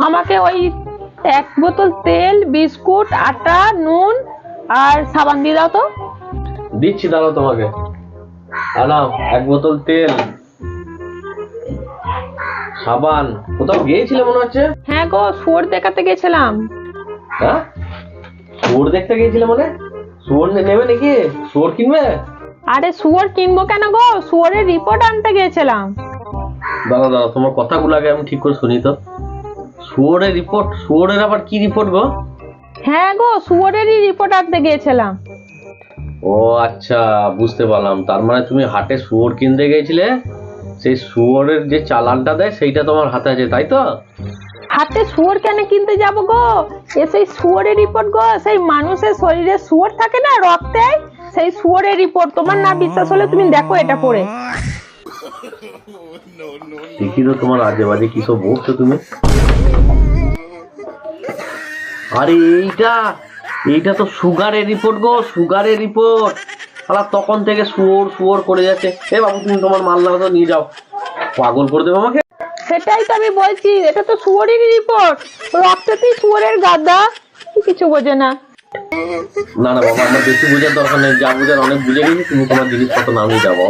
আমাকে ওই 1 বোতল তেল, বিস্কুট, আটা, নুন আর সাবান দিয়ে দাও তো। দিচ্ছি, দাঁড়াও তোমাকে। নাও 1 বোতল তেল, সাবান। কোথাও গিয়েছিলে মনে হচ্ছে? হ্যাঁ গো, শুয়োর দেখাতে গেছিলাম। হ্যাঁ, শুয়োর দেখতে গিয়েছিলে মানে? শুয়োর নেবে নাকি? শুয়োর কিনবে? আরে শুয়োর কিনবো কেন গো, শুয়োরের রিপোর্ট আনতে গেছিলাম। দাঁড়াও দাঁড়াও, তোমার কথাগুলো আগে আমি ঠিক করে শুনি তো। শুয়োরের রিপোর্ট? শুয়োরের আবার কি রিপোর্ট গো? হ্যাঁ গো, শুয়োরেরই রিপোর্ট আনতে গিয়েছিলাম। ও আচ্ছা, বুঝতে পারলাম। তার মানে তুমি হাটে শুয়োর কিনতে গিয়েছিলে, সেই শুয়োরের যে চালানটা দেয় সেইটা তোমার হাতে আছে, তাই তো? হাতে শুয়োর কেন কিনতে যাবো গো? সেই শুয়োরের রিপোর্ট গো, সেই মানুষের শরীরে শুয়োর থাকে না রক্তে, সেই শুয়োরের রিপোর্ট। তোমার না বিশ্বাস হলে তুমি দেখো এটা পড়ে। দেখি তো তোমার আজে বাজে কি সব বলছো তুমি। আরে এইটা এইটা তো সুগারের রিপোর্ট গো, সুগারের রিপোর্ট। শালা তখন থেকে শুয়োর শুয়োর করে যাচ্ছে। এ বাবু, তুমি তোমার মাল নাও তো, নিয়ে যাও। পাগল করে দেবো আমাকে। সেটাই তো আমি বলছি, এটা তো শুয়োরেরই রিপোর্ট। রক্তেতেই শুয়োরের গাদা, কিছু বোঝে না। না না বাবা, আমার বেশি বোঝার দরকার নেই। যা বোঝার অনেক বুঝে গেছি। তুমি তোমার জিনিসপত্র নাও, নিয়ে যাবো।